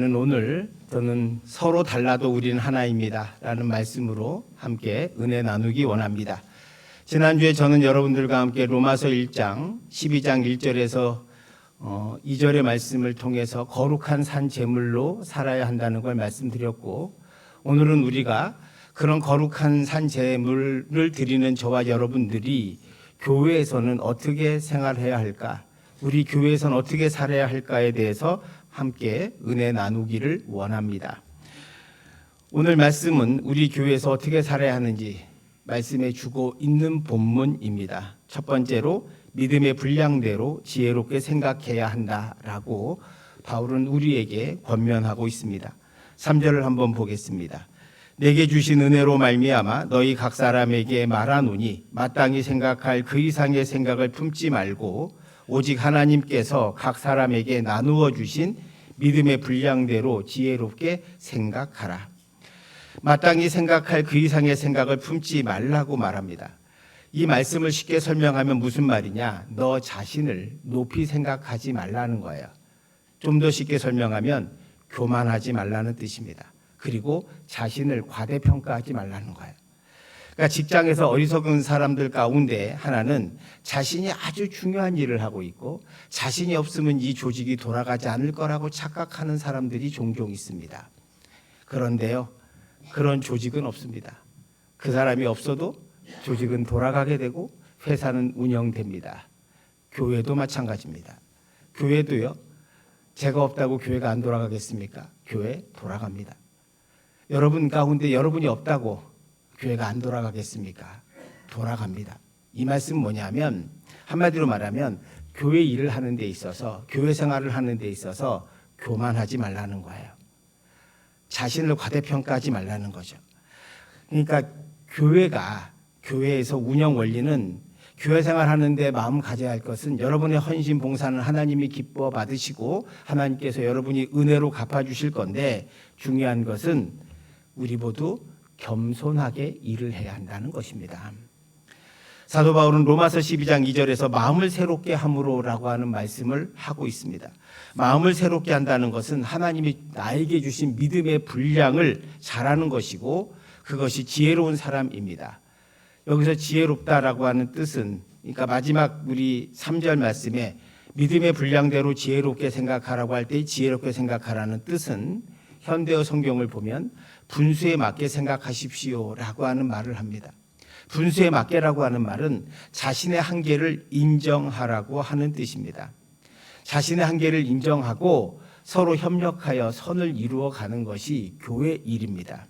오늘 저는 서로 달라도 우리는 하나입니다 라는 말씀으로 함께 은혜 나누기 원합니다. 지난주에 저는 여러분들과 함께 로마서 1장 12장 1절에서 2절의 말씀을 통해서 거룩한 산 제물로 살아야 한다는 걸 말씀드렸고, 오늘은 우리가 그런 거룩한 산 제물을 드리는 저와 여러분들이 교회에서는 어떻게 생활해야 할까, 우리 교회에서는 어떻게 살아야 할까에 대해서 함께 은혜 나누기를 원합니다. 오늘 말씀은 우리 교회에서 어떻게 살아야 하는지 말씀해 주고 있는 본문입니다. 첫 번째로 믿음의 분량대로 지혜롭게 생각해야 한다라고 바울은 우리에게 권면하고 있습니다. 3절을 한번 보겠습니다. 내게 주신 은혜로 말미암아 너희 각 사람에게 말하노니 마땅히 생각할 그 이상의 생각을 품지 말고 오직 하나님께서 각 사람에게 나누어 주신 믿음의 분량대로 지혜롭게 생각하라. 마땅히 생각할 그 이상의 생각을 품지 말라고 말합니다. 이 말씀을 쉽게 설명하면 무슨 말이냐? 너 자신을 높이 생각하지 말라는 거예요. 좀 더 쉽게 설명하면 교만하지 말라는 뜻입니다. 그리고 자신을 과대평가하지 말라는 거예요. 그러니까 직장에서 어리석은 사람들 가운데 하나는 자신이 아주 중요한 일을 하고 있고 자신이 없으면 이 조직이 돌아가지 않을 거라고 착각하는 사람들이 종종 있습니다. 그런데요, 그런 조직은 없습니다. 그 사람이 없어도 조직은 돌아가게 되고 회사는 운영됩니다. 교회도 마찬가지입니다. 교회도요, 제가 없다고 교회가 안 돌아가겠습니까? 교회 돌아갑니다. 여러분 가운데 여러분이 없다고 교회가 안 돌아가겠습니까? 돌아갑니다. 이 말씀은 뭐냐면, 한마디로 말하면 교회 일을 하는 데 있어서, 교회 생활을 하는 데 있어서 교만하지 말라는 거예요. 자신을 과대평가하지 말라는 거죠. 그러니까 교회에서 운영 원리는, 교회 생활하는 데 마음 가져야 할 것은 여러분의 헌신 봉사는 하나님이 기뻐 받으시고 하나님께서 여러분이 은혜로 갚아주실 건데, 중요한 것은 우리 모두 겸손하게 일을 해야 한다는 것입니다. 사도 바울은 로마서 12장 2절에서 마음을 새롭게 함으로라고 하는 말씀을 하고 있습니다. 마음을 새롭게 한다는 것은 하나님이 나에게 주신 믿음의 분량을 잘하는 것이고 그것이 지혜로운 사람입니다. 여기서 지혜롭다라고 하는 뜻은, 그러니까 마지막 우리 3절 말씀에 믿음의 분량대로 지혜롭게 생각하라고 할 때 지혜롭게 생각하라는 뜻은 현대어 성경을 보면 분수에 맞게 생각하십시오라고 하는 말을 합니다. 분수에 맞게라고 하는 말은 자신의 한계를 인정하라고 하는 뜻입니다. 자신의 한계를 인정하고 서로 협력하여 선을 이루어 가는 것이 교회 일입니다.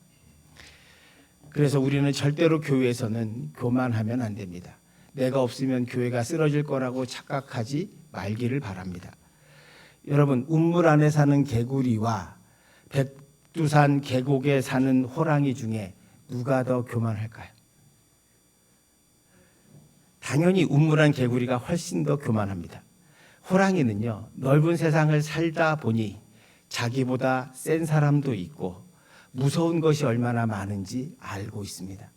그래서 우리는 절대로 교회에서는 교만하면 안 됩니다. 내가 없으면 교회가 쓰러질 거라고 착각하지 말기를 바랍니다. 여러분, 우물 안에 사는 개구리와 백두산 계곡에 사는 호랑이 중에 누가 더 교만할까요? 당연히 우물안 개구리가 훨씬 더 교만합니다. 호랑이는요, 넓은 세상을 살다 보니 자기보다 센 사람도 있고 무서운 것이 얼마나 많은지 알고 있습니다.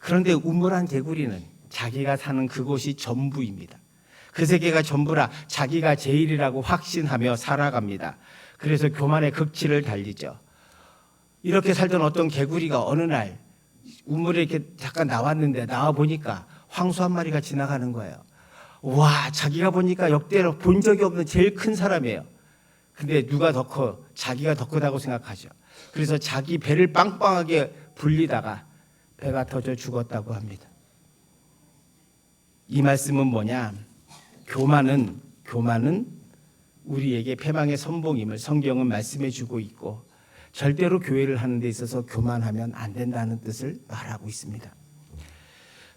그런데 우물안 개구리는 자기가 사는 그곳이 전부입니다. 그 세계가 전부라 자기가 제일이라고 확신하며 살아갑니다. 그래서 교만의 극치를 달리죠. 이렇게 살던 어떤 개구리가 어느 날 우물에 이렇게 잠깐 나왔는데, 나와 보니까 황소 한 마리가 지나가는 거예요. 와, 자기가 보니까 역대로 본 적이 없는 제일 큰 사람이에요. 근데 누가 더 커? 자기가 더 크다고 생각하죠. 그래서 자기 배를 빵빵하게 불리다가 배가 터져 죽었다고 합니다. 이 말씀은 뭐냐? 교만은 우리에게 패망의 선봉임을 성경은 말씀해 주고 있고, 절대로 교회를 하는 데 있어서 교만하면 안 된다는 뜻을 말하고 있습니다.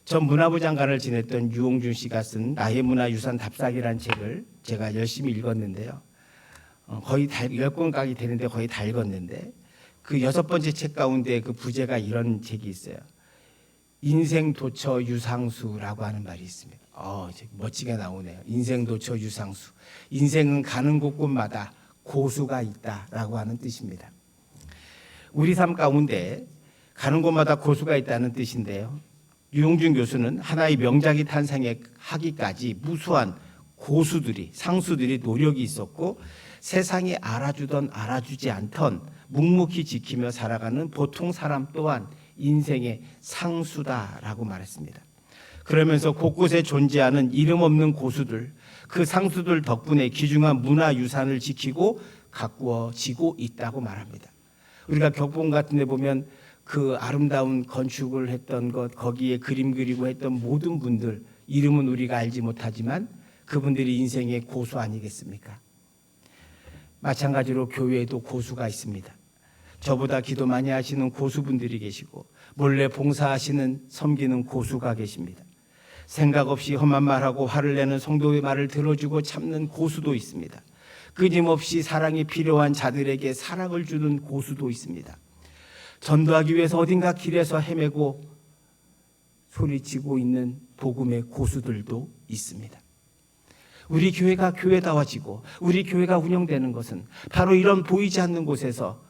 전 문화부 장관을 지냈던 유홍준 씨가 쓴 나의 문화유산 답사기라는 책을 제가 열심히 읽었는데요. 거의 10권가량이 되는데 거의 다 읽었는데, 그 6번째 책 가운데 그 부제가 이런 책이 있어요. 인생 도처 유상수라고 하는 말이 있습니다. 멋지게 나오네요. 인생 도처 유상수. 인생은 가는 곳곳마다 고수가 있다라고 하는 뜻입니다. 우리 삶 가운데 가는 곳마다 고수가 있다는 뜻인데요, 유용준 교수는 하나의 명작이 탄생하기까지 무수한 고수들이, 상수들이 노력이 있었고 세상이 알아주던 알아주지 않던 묵묵히 지키며 살아가는 보통 사람 또한 인생의 상수다라고 말했습니다. 그러면서 곳곳에 존재하는 이름 없는 고수들, 그 상수들 덕분에 귀중한 문화유산을 지키고 가꾸어지고 있다고 말합니다. 우리가 격봉 같은 데 보면 그 아름다운 건축을 했던 것, 거기에 그림 그리고 했던 모든 분들 이름은 우리가 알지 못하지만 그분들이 인생의 고수 아니겠습니까? 마찬가지로 교회에도 고수가 있습니다. 저보다 기도 많이 하시는 고수분들이 계시고 몰래 봉사하시는 섬기는 고수가 계십니다. 생각 없이 험한 말하고 화를 내는 성도의 말을 들어주고 참는 고수도 있습니다. 끊임없이 사랑이 필요한 자들에게 사랑을 주는 고수도 있습니다. 전도하기 위해서 어딘가 길에서 헤매고 소리치고 있는 복음의 고수들도 있습니다. 우리 교회가 교회다워지고 우리 교회가 운영되는 것은 바로 이런 보이지 않는 곳에서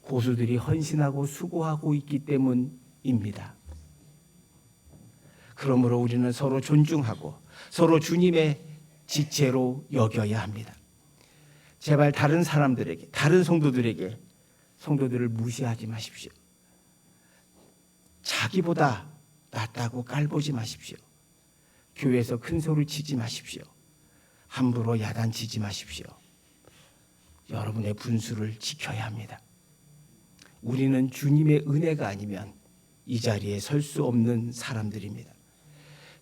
고수들이 헌신하고 수고하고 있기 때문입니다. 그러므로 우리는 서로 존중하고 서로 주님의 지체로 여겨야 합니다. 제발 다른 사람들에게, 다른 성도들에게 성도들을 무시하지 마십시오. 자기보다 낫다고 깔보지 마십시오. 교회에서 큰 소리 치지 마십시오. 함부로 야단치지 마십시오. 여러분의 분수를 지켜야 합니다. 우리는 주님의 은혜가 아니면 이 자리에 설 수 없는 사람들입니다.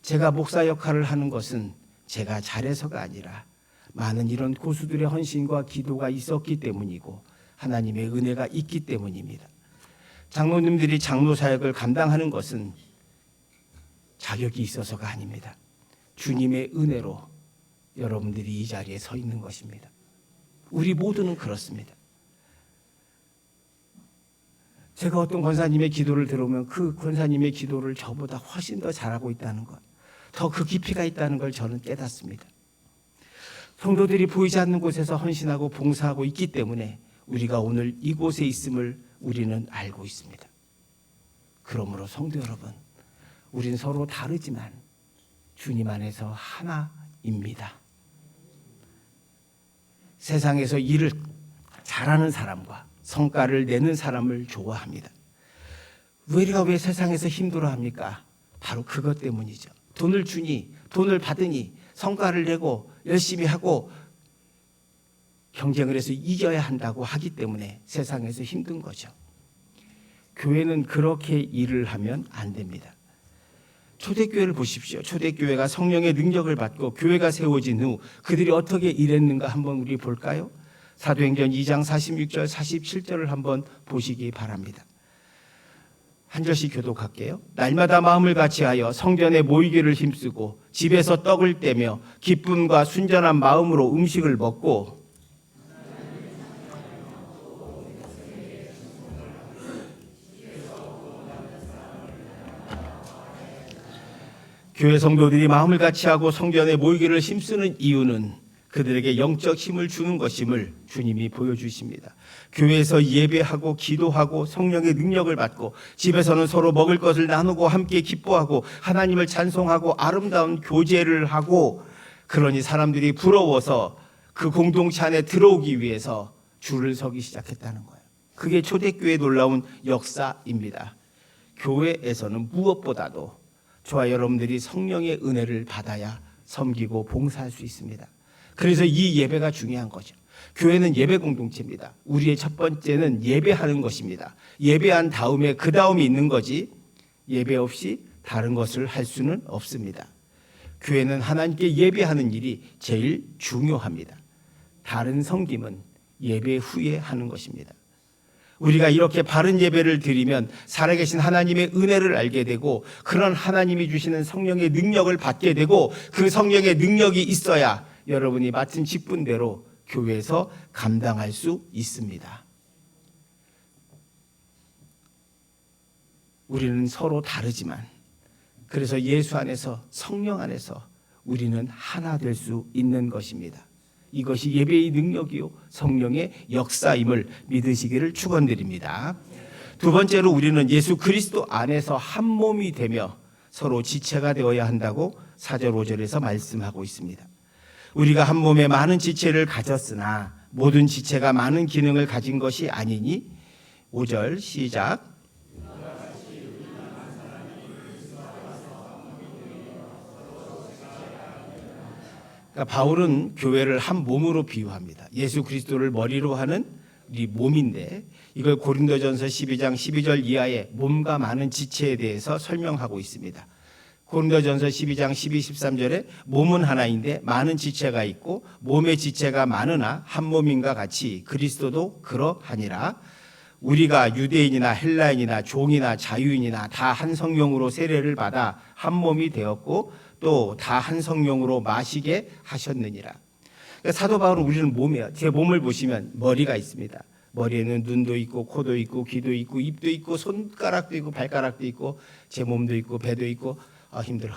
제가 목사 역할을 하는 것은 제가 잘해서가 아니라 많은 이런 고수들의 헌신과 기도가 있었기 때문이고 하나님의 은혜가 있기 때문입니다. 장로님들이 장로 사역을 감당하는 것은 자격이 있어서가 아닙니다. 주님의 은혜로 여러분들이 이 자리에 서 있는 것입니다. 우리 모두는 그렇습니다. 제가 어떤 권사님의 기도를 들어오면 그 권사님의 기도를 저보다 훨씬 더 잘하고 있다는 것, 더 그 깊이가 있다는 걸 저는 깨닫습니다. 성도들이 보이지 않는 곳에서 헌신하고 봉사하고 있기 때문에 우리가 오늘 이곳에 있음을 우리는 알고 있습니다. 그러므로 성도 여러분, 우린 서로 다르지만 주님 안에서 하나입니다. 세상에서 일을 잘하는 사람과 성과를 내는 사람을 좋아합니다. 우리가 왜 세상에서 힘들어합니까? 바로 그것 때문이죠. 돈을 주니, 돈을 받으니, 성과를 내고 열심히 하고 경쟁을 해서 이겨야 한다고 하기 때문에 세상에서 힘든 거죠. 교회는 그렇게 일을 하면 안 됩니다. 초대교회를 보십시오. 초대교회가 성령의 능력을 받고 교회가 세워진 후 그들이 어떻게 일했는가 한번 우리 볼까요? 사도행전 2장 46절 47절을 한번 보시기 바랍니다. 한 절씩 교독할게요. 날마다 마음을 같이하여 성전에 모이기를 힘쓰고 집에서 떡을 떼며 기쁨과 순전한 마음으로 음식을 먹고 교회 성도들이 마음을 같이하고 성전에 모이기를 힘쓰는 이유는 그들에게 영적 힘을 주는 것임을 주님이 보여주십니다. 교회에서 예배하고 기도하고 성령의 능력을 받고 집에서는 서로 먹을 것을 나누고 함께 기뻐하고 하나님을 찬송하고 아름다운 교제를 하고, 그러니 사람들이 부러워서 그 공동체 안에 들어오기 위해서 줄을 서기 시작했다는 거예요. 그게 초대교회의 놀라운 역사입니다. 교회에서는 무엇보다도 저와 여러분들이 성령의 은혜를 받아야 섬기고 봉사할 수 있습니다. 그래서 이 예배가 중요한 거죠. 교회는 예배 공동체입니다. 우리의 첫 번째는 예배하는 것입니다. 예배한 다음에 그 다음이 있는 거지 예배 없이 다른 것을 할 수는 없습니다. 교회는 하나님께 예배하는 일이 제일 중요합니다. 다른 섬김은 예배 후에 하는 것입니다. 우리가 이렇게 바른 예배를 드리면 살아계신 하나님의 은혜를 알게 되고 그런 하나님이 주시는 성령의 능력을 받게 되고 그 성령의 능력이 있어야 여러분이 맡은 직분대로 교회에서 감당할 수 있습니다. 우리는 서로 다르지만 그래서 예수 안에서 성령 안에서 우리는 하나 될 수 있는 것입니다. 이것이 예배의 능력이요 성령의 역사임을 믿으시기를 축원드립니다. 두 번째로 우리는 예수 그리스도 안에서 한 몸이 되며 서로 지체가 되어야 한다고 4절 5절에서 말씀하고 있습니다. 우리가 한 몸에 많은 지체를 가졌으나 모든 지체가 많은 기능을 가진 것이 아니니. 5절 시작. 그러니까 바울은 교회를 한 몸으로 비유합니다. 예수 그리스도를 머리로 하는 우리 몸인데, 이걸 고린도전서 12장 12절 이하의 몸과 많은 지체에 대해서 설명하고 있습니다. 고린도전서 12장 12, 13절에 몸은 하나인데 많은 지체가 있고 몸의 지체가 많으나 한 몸인가 같이 그리스도도 그러하니라. 우리가 유대인이나 헬라인이나 종이나 자유인이나 다 한 성령으로 세례를 받아 한 몸이 되었고 또 다 한 성령으로 마시게 하셨느니라. 그러니까 사도 바울은 우리는 몸이에요. 제 몸을 보시면 머리가 있습니다. 머리에는 눈도 있고 코도 있고 귀도 있고 입도 있고 손가락도 있고 발가락도 있고 제 몸도 있고 배도 있고 힘들어.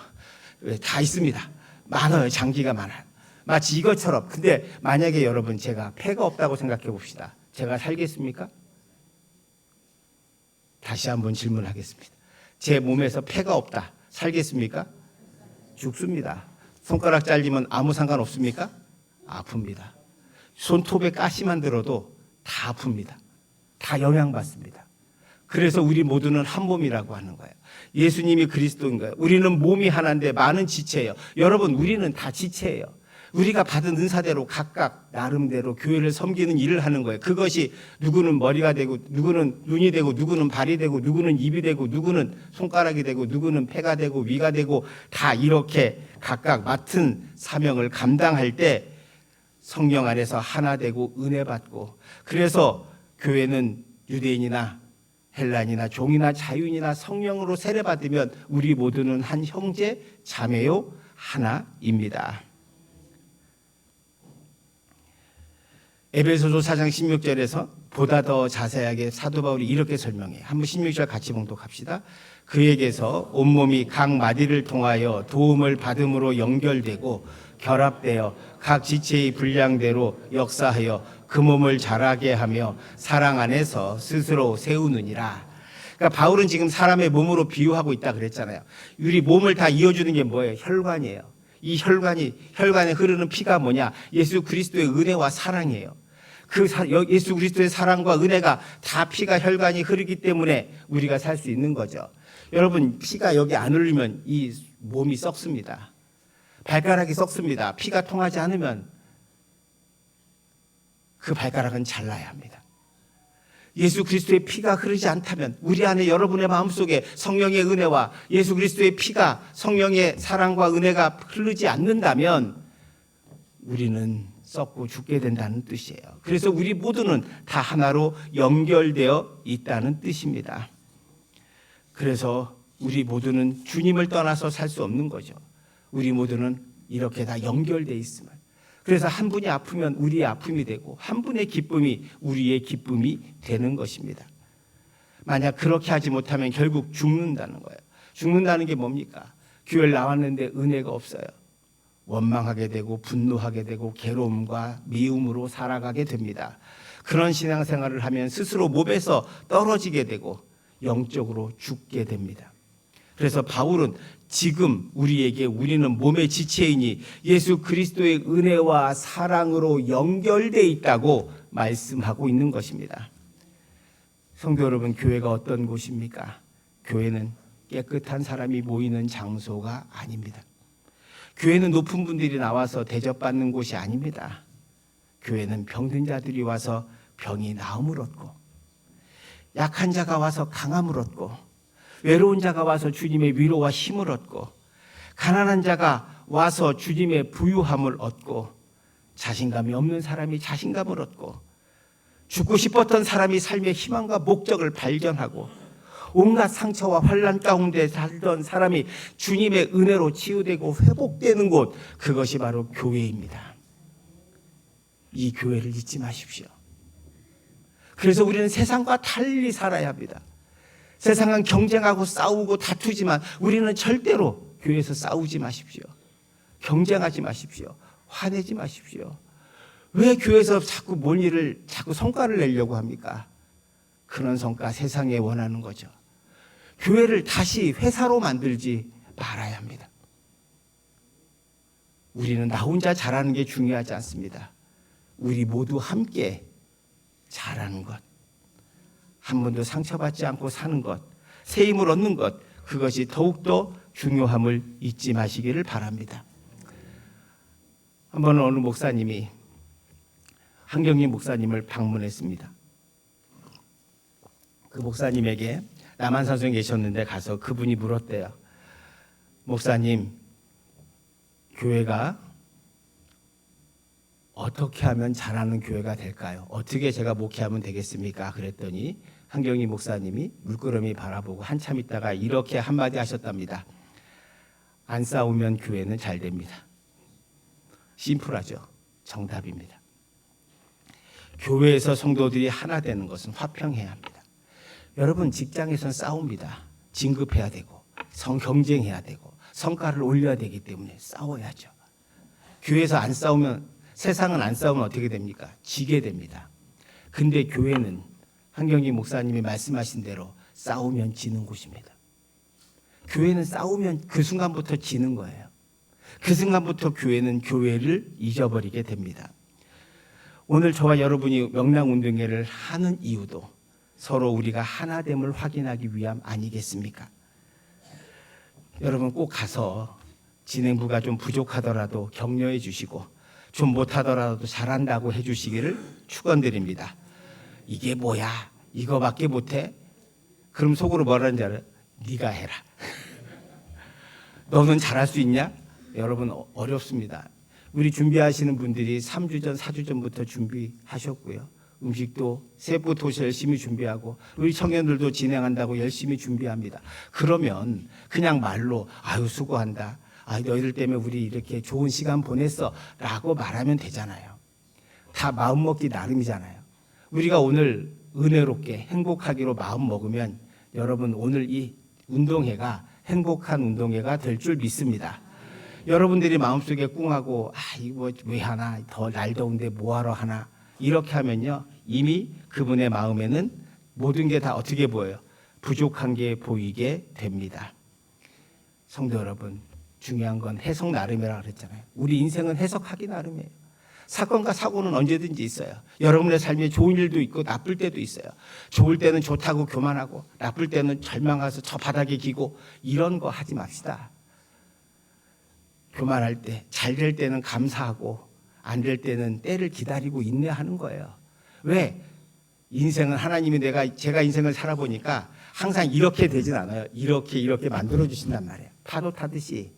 다 있습니다. 많아요. 장기가 많아요. 마치 이것처럼. 근데 만약에 여러분 제가 폐가 없다고 생각해 봅시다. 제가 살겠습니까? 다시 한번 질문하겠습니다. 제 몸에서 폐가 없다. 살겠습니까? 죽습니다. 손가락 잘리면 아무 상관없습니까? 아픕니다. 손톱에 가시만 들어도 다 아픕니다. 다 영향받습니다. 그래서 우리 모두는 한 몸이라고 하는 거예요. 예수님이 그리스도인 거예요. 우리는 몸이 하나인데 많은 지체예요. 여러분, 우리는 다 지체예요. 우리가 받은 은사대로 각각 나름대로 교회를 섬기는 일을 하는 거예요. 그것이 누구는 머리가 되고 누구는 눈이 되고 누구는 발이 되고 누구는 입이 되고 누구는 손가락이 되고 누구는 폐가 되고 위가 되고 다 이렇게 각각 맡은 사명을 감당할 때 성령 안에서 하나 되고 은혜 받고, 그래서 교회는 유대인이나 헬라인이나 종이나 자유인이나 성령으로 세례받으면 우리 모두는 한 형제 자매요 하나입니다. 에베소서 4장 16절에서 보다 더 자세하게 사도 바울이 이렇게 설명해요. 한번 16절 같이 봉독합시다. 그에게서 온몸이 각 마디를 통하여 도움을 받음으로 연결되고 결합되어 각 지체의 분량대로 역사하여 그 몸을 자라게 하며 사랑 안에서 스스로 세우느니라. 그러니까 바울은 지금 사람의 몸으로 비유하고 있다 그랬잖아요. 우리 몸을 다 이어주는 게 뭐예요? 혈관이에요. 이 혈관에 흐르는 피가 뭐냐? 예수 그리스도의 은혜와 사랑이에요. 그 예수 그리스도의 사랑과 은혜가 다 피가 혈관이 흐르기 때문에 우리가 살 수 있는 거죠. 여러분, 피가 여기 안 흐르면 이 몸이 썩습니다. 발가락이 썩습니다. 피가 통하지 않으면 그 발가락은 잘라야 합니다. 예수 그리스도의 피가 흐르지 않다면, 우리 안에 여러분의 마음속에 성령의 은혜와 예수 그리스도의 피가, 성령의 사랑과 은혜가 흐르지 않는다면 우리는 썩고 죽게 된다는 뜻이에요. 그래서 우리 모두는 다 하나로 연결되어 있다는 뜻입니다. 그래서 우리 모두는 주님을 떠나서 살 수 없는 거죠. 우리 모두는 이렇게 다 연결되어 있음을. 그래서 한 분이 아프면 우리의 아픔이 되고 한 분의 기쁨이 우리의 기쁨이 되는 것입니다. 만약 그렇게 하지 못하면 결국 죽는다는 거예요. 죽는다는 게 뭡니까? 교회를 나왔는데 은혜가 없어요. 원망하게 되고 분노하게 되고 괴로움과 미움으로 살아가게 됩니다. 그런 신앙생활을 하면 스스로 몸에서 떨어지게 되고 영적으로 죽게 됩니다. 그래서 바울은 지금 우리에게 우리는 몸의 지체이니 예수 그리스도의 은혜와 사랑으로 연결되어 있다고 말씀하고 있는 것입니다. 성도 여러분, 교회가 어떤 곳입니까? 교회는 깨끗한 사람이 모이는 장소가 아닙니다. 교회는 높은 분들이 나와서 대접받는 곳이 아닙니다. 교회는 병든 자들이 와서 병이 나음을 얻고, 약한 자가 와서 강함을 얻고, 외로운 자가 와서 주님의 위로와 힘을 얻고, 가난한 자가 와서 주님의 부유함을 얻고, 자신감이 없는 사람이 자신감을 얻고, 죽고 싶었던 사람이 삶의 희망과 목적을 발견하고, 온갖 상처와 환난 가운데 살던 사람이 주님의 은혜로 치유되고 회복되는 곳, 그것이 바로 교회입니다. 이 교회를 잊지 마십시오. 그래서 우리는 세상과 달리 살아야 합니다. 세상은 경쟁하고 싸우고 다투지만 우리는 절대로 교회에서 싸우지 마십시오. 경쟁하지 마십시오. 화내지 마십시오. 왜 교회에서 자꾸 뭔 일을 자꾸 성과를 내려고 합니까? 그런 성과 세상에 원하는 거죠. 교회를 다시 회사로 만들지 말아야 합니다. 우리는 나 혼자 잘하는 게 중요하지 않습니다. 우리 모두 함께 잘하는 것, 한 번도 상처받지 않고 사는 것, 새 힘을 얻는 것, 그것이 더욱더 중요함을 잊지 마시기를 바랍니다. 한 번은 어느 목사님이 한경림 목사님을 방문했습니다. 그 목사님에게 남한산성에 계셨는데 가서 그분이 물었대요. 목사님, 교회가 어떻게 하면 잘하는 교회가 될까요? 어떻게 제가 목회하면 되겠습니까? 그랬더니 한경림 목사님이 물끄러미 바라보고 한참 있다가 이렇게 한마디 하셨답니다. 안 싸우면 교회는 잘 됩니다. 심플하죠. 정답입니다. 교회에서 성도들이 하나 되는 것은 화평해야 합니다. 여러분, 직장에서는 싸웁니다. 진급해야 되고 경쟁해야 되고 성과를 올려야 되기 때문에 싸워야죠. 교회에서 안 싸우면, 세상은 안 싸우면 어떻게 됩니까? 지게 됩니다. 근데 교회는 한경림 목사님이 말씀하신 대로 싸우면 지는 곳입니다. 교회는 싸우면 그 순간부터 지는 거예요. 그 순간부터 교회는 교회를 잊어버리게 됩니다. 오늘 저와 여러분이 명랑운동회를 하는 이유도 서로 우리가 하나됨을 확인하기 위함 아니겠습니까? 여러분 꼭 가서 진행부가 좀 부족하더라도 격려해 주시고 좀 못하더라도 잘한다고 해주시기를 축원드립니다. 이게 뭐야? 이거밖에 못해? 그럼 속으로 뭐라는지 알아요? 네가 해라. 너는 잘할 수 있냐? 여러분 어렵습니다. 우리 준비하시는 분들이 3주 전, 4주 전부터 준비하셨고요. 음식도 세부토시 열심히 준비하고 우리 청년들도 진행한다고 열심히 준비합니다. 그러면 그냥 말로 아유 수고한다. 너희들 때문에 우리 이렇게 좋은 시간 보냈어 라고 말하면 되잖아요. 다 마음먹기 나름이잖아요. 우리가 오늘 은혜롭게 행복하기로 마음 먹으면 여러분 오늘 이 운동회가 행복한 운동회가 될 줄 믿습니다. 여러분들이 마음속에 꿍하고 이거 왜 하나, 더 날 더운데 뭐하러 하나 이렇게 하면요 이미 그분의 마음에는 모든 게 다 어떻게 보여요? 부족한 게 보이게 됩니다. 성도 여러분, 중요한 건 해석 나름이라고 그랬잖아요. 우리 인생은 해석하기 나름이에요. 사건과 사고는 언제든지 있어요. 여러분의 삶에 좋은 일도 있고 나쁠 때도 있어요. 좋을 때는 좋다고 교만하고 나쁠 때는 절망해서 저 바닥에 기고 이런 거 하지 맙시다. 교만할 때, 잘 될 때는 감사하고 안 될 때는 때를 기다리고 인내하는 거예요. 왜? 인생은 하나님이 제가 인생을 살아보니까 항상 이렇게 되진 않아요. 이렇게 만들어 주신단 말이에요. 파도 타듯이.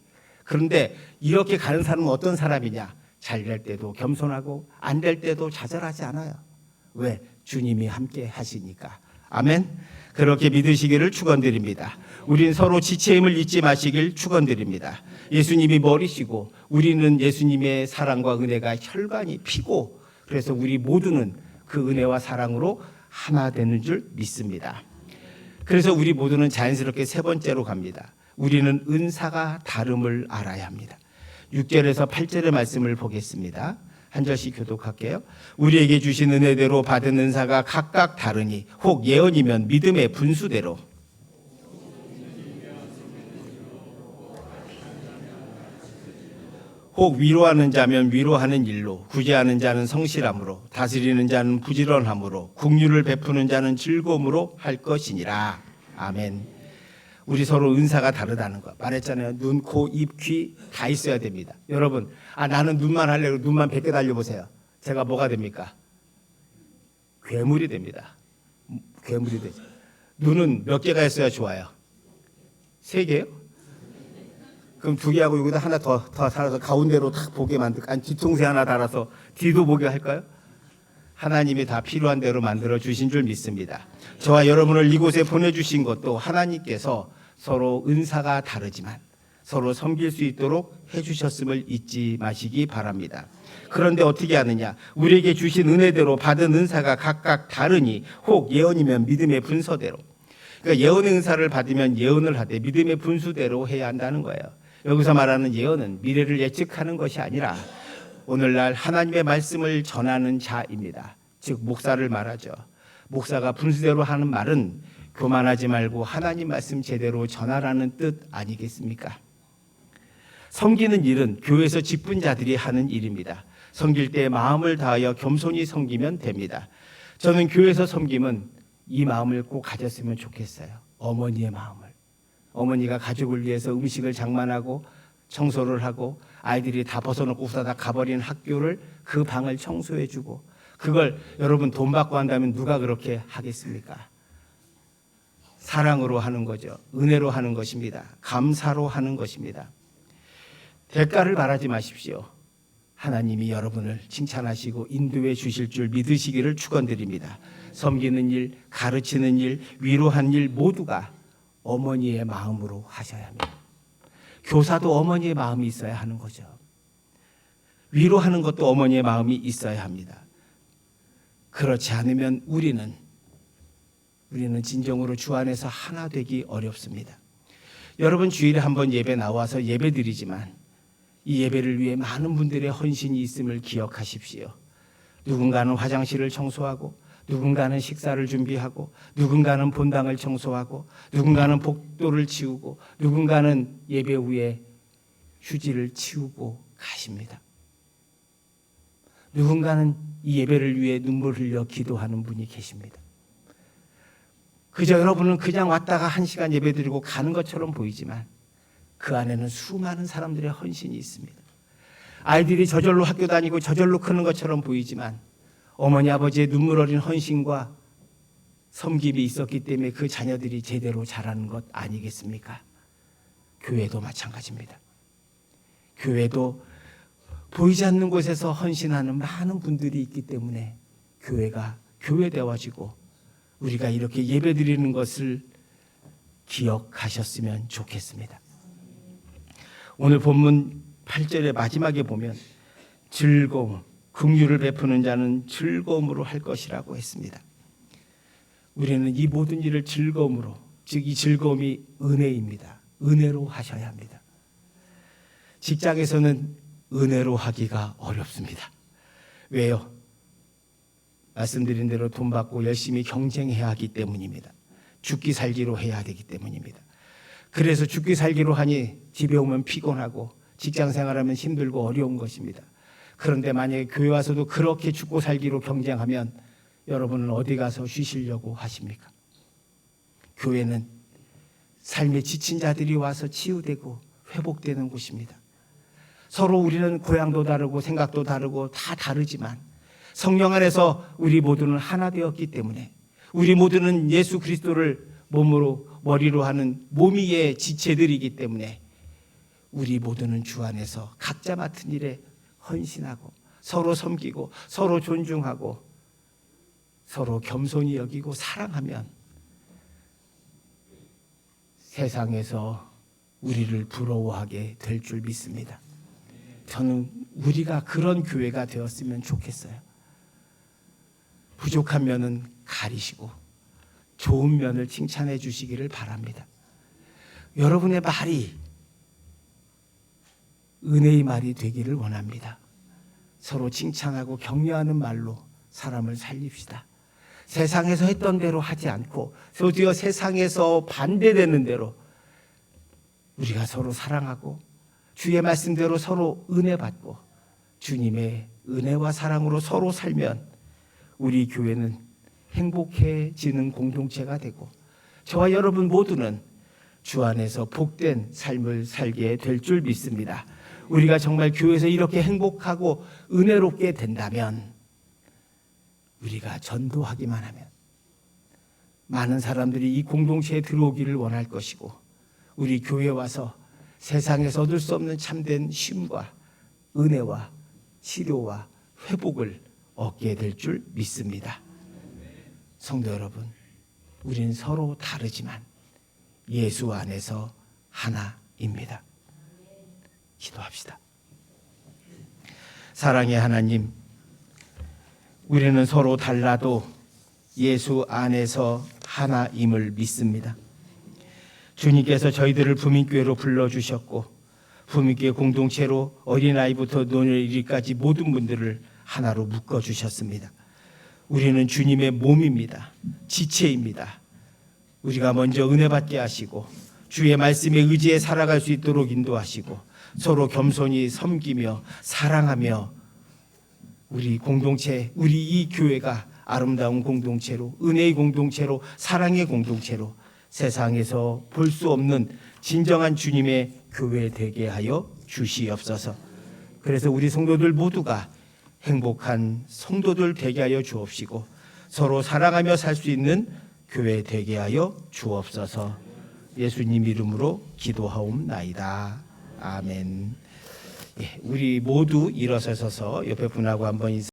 그런데 이렇게 가는 사람은 어떤 사람이냐? 잘 될 때도 겸손하고 안 될 때도 좌절하지 않아요. 왜? 주님이 함께 하시니까. 아멘. 그렇게 믿으시기를 축원드립니다. 우린 서로 지체의 힘을 잊지 마시길 축원드립니다. 예수님이 머리시고 우리는 예수님의 사랑과 은혜가 혈관이 피고 그래서 우리 모두는 그 은혜와 사랑으로 하나 되는 줄 믿습니다. 그래서 우리 모두는 자연스럽게 세 번째로 갑니다. 우리는 은사가 다름을 알아야 합니다. 6절에서 8절의 말씀을 보겠습니다. 한 절씩 교독할게요. 우리에게 주신 은혜대로 받은 은사가 각각 다르니 혹 예언이면 믿음의 분수대로 혹 위로하는 자면 위로하는 일로 구제하는 자는 성실함으로 다스리는 자는 부지런함으로 긍휼을 베푸는 자는 즐거움으로 할 것이니라. 아멘. 우리 서로 은사가 다르다는 거 말했잖아요. 눈, 코, 입, 귀 다 있어야 됩니다. 여러분, 나는 눈만 하려고 눈만 100개 달려보세요. 제가 뭐가 됩니까? 괴물이 됩니다. 괴물이 되죠. 눈은 몇 개가 있어야 좋아요? 3개요? 그럼 2개하고 여기다 하나 더 달아서 가운데로 딱 보게 만들까? 뒤통수 하나 달아서 뒤도 보게 할까요? 하나님이 다 필요한 대로 만들어 주신 줄 믿습니다. 저와 여러분을 이곳에 보내주신 것도 하나님께서 서로 은사가 다르지만 서로 섬길 수 있도록 해주셨음을 잊지 마시기 바랍니다. 그런데 어떻게 하느냐? 우리에게 주신 은혜대로 받은 은사가 각각 다르니 혹 예언이면 믿음의 분서대로. 그러니까 예언의 은사를 받으면 예언을 하되 믿음의 분수대로 해야 한다는 거예요. 여기서 말하는 예언은 미래를 예측하는 것이 아니라 오늘날 하나님의 말씀을 전하는 자입니다. 즉 목사를 말하죠. 목사가 분수대로 하는 말은 교만하지 말고 하나님 말씀 제대로 전하라는 뜻 아니겠습니까? 섬기는 일은 교회에서 직분 자들이 하는 일입니다. 섬길 때 마음을 다하여 겸손히 섬기면 됩니다. 저는 교회에서 섬김은 이 마음을 꼭 가졌으면 좋겠어요. 어머니의 마음을. 어머니가 가족을 위해서 음식을 장만하고 청소를 하고 아이들이 다 벗어놓고 후다닥 가버린 학교를 그 방을 청소해주고, 그걸 여러분 돈 받고 한다면 누가 그렇게 하겠습니까? 사랑으로 하는 거죠. 은혜로 하는 것입니다. 감사로 하는 것입니다. 대가를 바라지 마십시오. 하나님이 여러분을 칭찬하시고 인도해 주실 줄 믿으시기를 축원드립니다. 섬기는 일, 가르치는 일, 위로하는 일 모두가 어머니의 마음으로 하셔야 합니다. 교사도 어머니의 마음이 있어야 하는 거죠. 위로하는 것도 어머니의 마음이 있어야 합니다. 그렇지 않으면 우리는 진정으로 주 안에서 하나 되기 어렵습니다. 여러분 주일에 한번 예배 나와서 예배 드리지만 이 예배를 위해 많은 분들의 헌신이 있음을 기억하십시오. 누군가는 화장실을 청소하고, 누군가는 식사를 준비하고, 누군가는 본당을 청소하고, 누군가는 복도를 치우고, 누군가는 예배 후에 휴지를 치우고 가십니다. 누군가는 이 예배를 위해 눈물 흘려 기도하는 분이 계십니다. 그저 여러분은 그냥 왔다가 1시간 예배 드리고 가는 것처럼 보이지만 그 안에는 수많은 사람들의 헌신이 있습니다. 아이들이 저절로 학교 다니고 저절로 크는 것처럼 보이지만 어머니 아버지의 눈물 어린 헌신과 섬김이 있었기 때문에 그 자녀들이 제대로 자라는 것 아니겠습니까? 교회도 마찬가지입니다. 교회도 보이지 않는 곳에서 헌신하는 많은 분들이 있기 때문에 교회가 교회되어지고 우리가 이렇게 예배드리는 것을 기억하셨으면 좋겠습니다. 오늘 본문 8절의 마지막에 보면 즐거움, 긍휼을 베푸는 자는 즐거움으로 할 것이라고 했습니다. 우리는 이 모든 일을 즐거움으로, 즉 이 즐거움이 은혜입니다. 은혜로 하셔야 합니다. 직장에서는 은혜로 하기가 어렵습니다. 왜요? 말씀드린 대로 돈 받고 열심히 경쟁해야 하기 때문입니다. 죽기 살기로 해야 되기 때문입니다. 그래서 죽기 살기로 하니 집에 오면 피곤하고 직장 생활하면 힘들고 어려운 것입니다. 그런데 만약에 교회 와서도 그렇게 죽고 살기로 경쟁하면 여러분은 어디 가서 쉬시려고 하십니까? 교회는 삶에 지친 자들이 와서 치유되고 회복되는 곳입니다. 서로 우리는 고향도 다르고 생각도 다르고 다 다르지만 성령 안에서 우리 모두는 하나 되었기 때문에, 우리 모두는 예수 그리스도를 몸으로 머리로 하는 몸이의 지체들이기 때문에 우리 모두는 주 안에서 각자 맡은 일에 헌신하고 서로 섬기고 서로 존중하고 서로 겸손히 여기고 사랑하면 세상에서 우리를 부러워하게 될 줄 믿습니다. 저는 우리가 그런 교회가 되었으면 좋겠어요. 부족한 면은 가리시고 좋은 면을 칭찬해 주시기를 바랍니다. 여러분의 말이 은혜의 말이 되기를 원합니다. 서로 칭찬하고 격려하는 말로 사람을 살립시다. 세상에서 했던 대로 하지 않고 드디어 세상에서 반대되는 대로 우리가 서로 사랑하고 주의 말씀대로 서로 은혜 받고 주님의 은혜와 사랑으로 서로 살면 우리 교회는 행복해지는 공동체가 되고 저와 여러분 모두는 주 안에서 복된 삶을 살게 될 줄 믿습니다. 우리가 정말 교회에서 이렇게 행복하고 은혜롭게 된다면 우리가 전도하기만 하면 많은 사람들이 이 공동체에 들어오기를 원할 것이고 우리 교회에 와서 세상에서 얻을 수 없는 참된 쉼과 은혜와 치료와 회복을 얻게 될 줄 믿습니다. 성도 여러분, 우리는 서로 다르지만 예수 안에서 하나입니다. 기도합시다. 사랑의 하나님, 우리는 서로 달라도 예수 안에서 하나임을 믿습니다. 주님께서 저희들을 부민교회로 불러주셨고 부민교회 공동체로 어린아이부터 노년에 이르기까지 모든 분들을 하나로 묶어주셨습니다. 우리는 주님의 몸입니다. 지체입니다. 우리가 먼저 은혜 받게 하시고 주의 말씀에 의지해 살아갈 수 있도록 인도하시고 서로 겸손히 섬기며 사랑하며 우리 공동체, 우리 이 교회가 아름다운 공동체로, 은혜의 공동체로, 사랑의 공동체로 세상에서 볼 수 없는 진정한 주님의 교회 되게 하여 주시옵소서. 그래서 우리 성도들 모두가 행복한 성도들 되게 하여 주옵시고 서로 사랑하며 살 수 있는 교회 되게 하여 주옵소서. 예수님 이름으로 기도하옵나이다. 아멘. 우리 모두 일어서서 옆에 분하고 한번 인사.